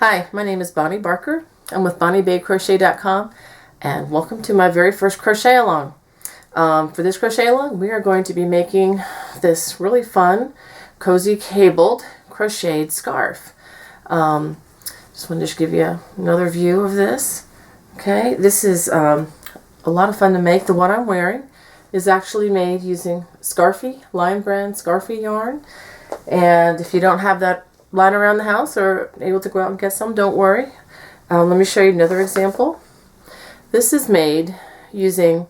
Hi, my name is Bonnie Barker. I'm with BonnieBayCrochet.com and welcome to my very first crochet along. For this crochet along, we are going to be making this really fun, cozy cabled crocheted scarf. Just wanted to give you another view of this. Okay, this is a lot of fun to make. The one I'm wearing is actually made using Scarfy, Lion Brand Scarfy yarn. And if you don't have that lying around the house or able to go out and get some, don't worry. Let me show you another example. This is made using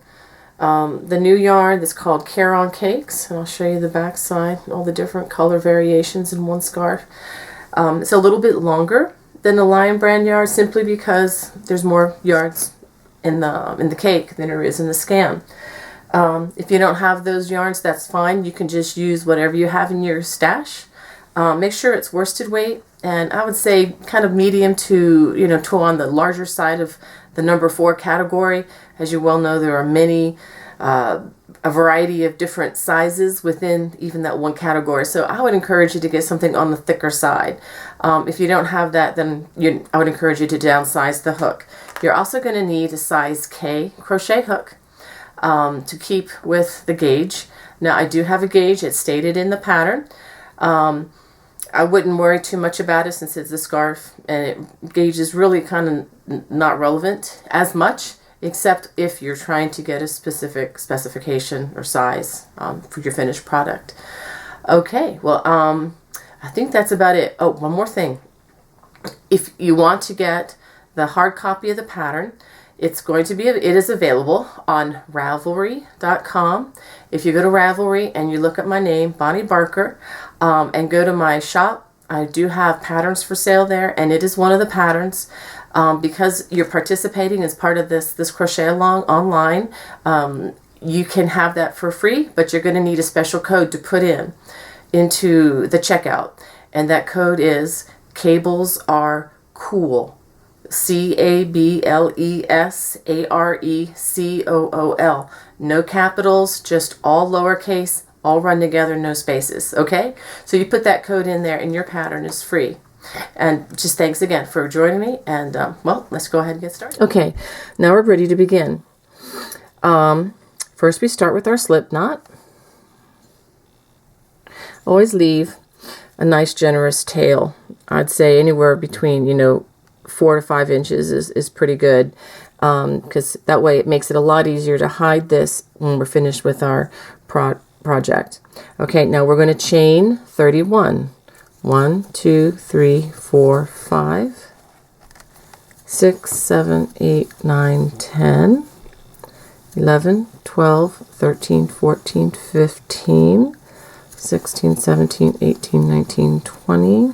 the new yarn that's called Care-On Cakes, and I'll show you the back side, all the different color variations in one scarf. It's a little bit longer than the Lion Brand yarn simply because there's more yards in the cake than there is in the skein. If you don't have those yarns, that's fine. You can just use whatever you have in your stash. Make sure it's worsted weight, and I would say kind of medium to, to on the larger side of the number 4 category. As you well know, there are many, a variety of different sizes within even that one category. So I would encourage you to get something on the thicker side. If you don't have that, then I would encourage you to downsize the hook. You're also going to need a size K crochet hook to keep with the gauge. Now I do have a gauge. It's stated in the pattern. I wouldn't worry too much about it since it's a scarf, and gauge is really kind of not relevant as much, except if you're trying to get a specific specification or size for your finished product. Okay, well, I think that's about it. Oh, one more thing. If you want to get the hard copy of the pattern, it is available on Ravelry.com. If you go to Ravelry and you look at my name, Bonnie Barker, and go to my shop, I do have patterns for sale there, and it is one of the patterns. Because you're participating as part of this crochet along online, you can have that for free, but you're going to need a special code to put into the checkout, and that code is Cables Are Cool. CABLESARECOOL. No capitals, just all lowercase, all run together, no spaces. Okay? So you put that code in there and your pattern is free. And just thanks again for joining me, and well, let's go ahead and get started. Okay, now we're ready to begin. First we start with our slip knot. Always leave a nice generous tail. I'd say anywhere between 4 to 5 inches is pretty good, because that way it makes it a lot easier to hide this when we're finished with our project. Okay, now we're going to chain 31. 1, 2, 3, 4, 5, 6, 7, 8, 9, 10, 11, 12, 13, 14, 15, 16, 17, 18, 19, 20,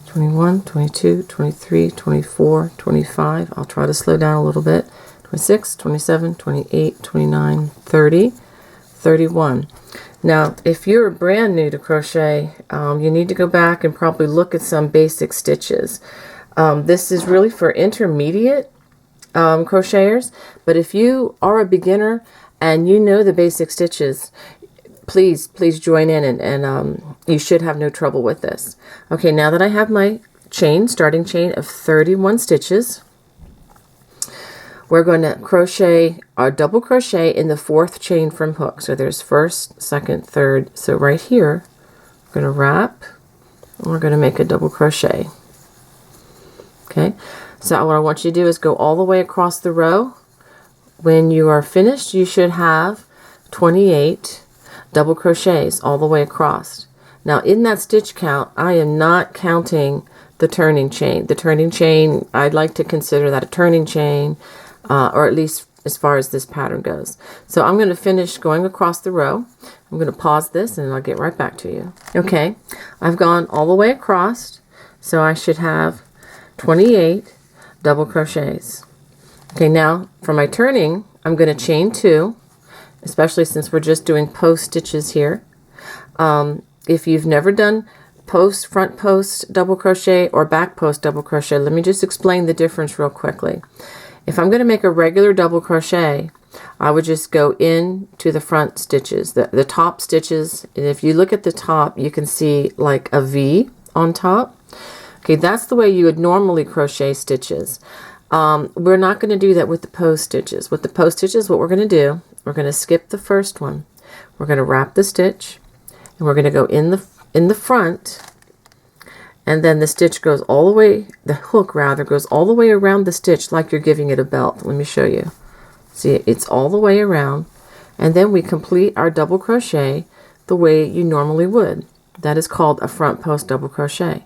21, 22, 23, 24, 25. I'll try to slow down a little bit. 26, 27, 28, 29, 30, 31. Now, if you're brand new to crochet, you need to go back and probably look at some basic stitches. This is really for intermediate crocheters, but if you are a beginner and you know the basic stitches, please join in, and you should have no trouble with this. Okay, now that I have my starting chain of 31 stitches, we're going to crochet our double crochet in the 4th chain from hook. So there's 1st, 2nd, 3rd. So right here, we're going to wrap, and we're going to make a double crochet. Okay, so what I want you to do is go all the way across the row. When you are finished, you should have 28 double crochets all the way across. Now in that stitch count, I am not counting the turning chain. The turning chain, I'd like to consider that a turning chain, or at least as far as this pattern goes. So I'm going to finish going across the row. I'm going to pause this and I'll get right back to you. Okay, I've gone all the way across, so I should have 28 double crochets. Okay, now for my turning, I'm going to chain 2, especially since we're just doing post stitches here. If you've never done front post double crochet or back post double crochet, let me just explain the difference real quickly. If I'm going to make a regular double crochet, I would just go into the front stitches, the top stitches, and if you look at the top, you can see like a V on top. Okay, that's the way you would normally crochet stitches. We're not going to do that with the post stitches. With the post stitches, what we're going to do, we're going to skip the first one. We're going to wrap the stitch, and we're going to go in the front, and then the stitch goes all the way, the hook rather, goes all the way around the stitch like you're giving it a belt. Let me show you. See, it's all the way around, and then we complete our double crochet the way you normally would. That is called a front post double crochet.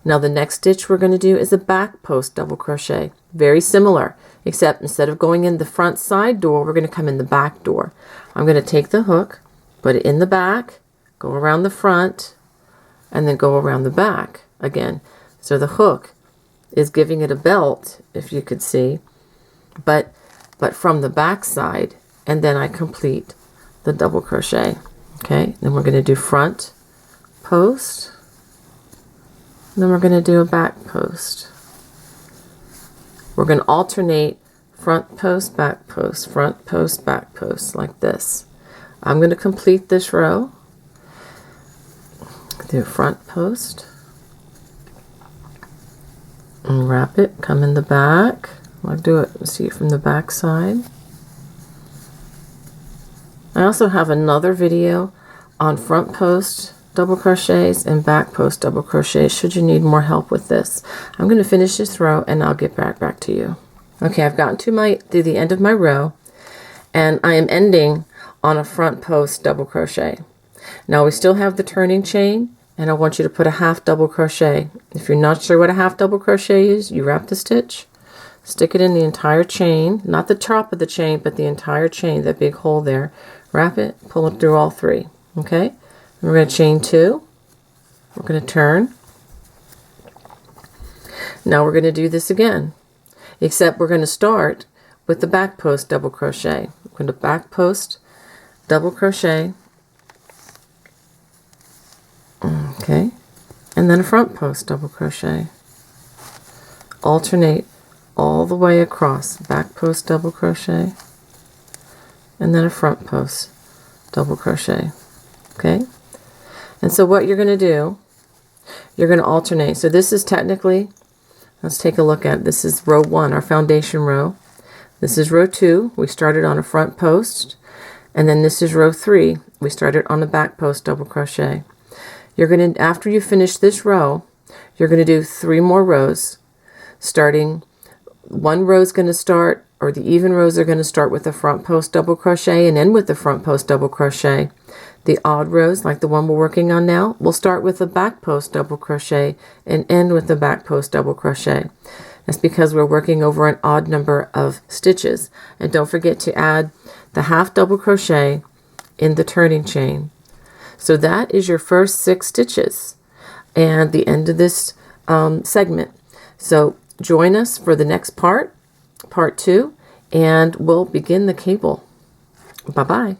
Now the next stitch we're going to do is a back post double crochet. Very similar, except instead of going in the front side door, we're going to come in the back door. I'm going to take the hook, put it in the back, go around the front, and then go around the back again. So the hook is giving it a belt, if you could see, but from the back side, and then I complete the double crochet. Okay, then we're going to do front post, and then we're going to do a back post. We're going to alternate front post, back post, front post, back post, like this. I'm going to complete this row. Do front post, and wrap it, come in the back. I'll do it, see it from the back side. I also have another video on front post double crochets and back post double crochets should you need more help with this. I'm going to finish this row and I'll get back to you. Okay, I've gotten to the end of my row, and I am ending on a front post double crochet. Now we still have the turning chain, and I want you to put a half double crochet. If you're not sure what a half double crochet is, you wrap the stitch, stick it in the entire chain, not the top of the chain, but the entire chain, that big hole there. Wrap it, pull it through all three. Okay, and we're going to chain 2. We're going to turn. Now we're going to do this again, except we're going to start with the back post double crochet. We're going to back post double crochet. Okay, and then a front post double crochet. Alternate all the way across, back post double crochet, and then a front post double crochet. Okay, and so what you're going to do, you're going to alternate. So this is technically, let's take a look at, this is row 1, our foundation row. This is row 2, we started on a front post, and then this is row 3, we started on a back post double crochet. You're going to, after you finish this row, you're going to do 3 more rows, starting, one row is going to start, or the even rows are going to start with the front post double crochet and end with the front post double crochet. The odd rows, like the one we're working on now, will start with the back post double crochet and end with the back post double crochet. That's because we're working over an odd number of stitches. And don't forget to add the half double crochet in the turning chain. So that is your first 6 stitches and the end of this segment. So join us for the next part 2, and we'll begin the cable. Bye-bye.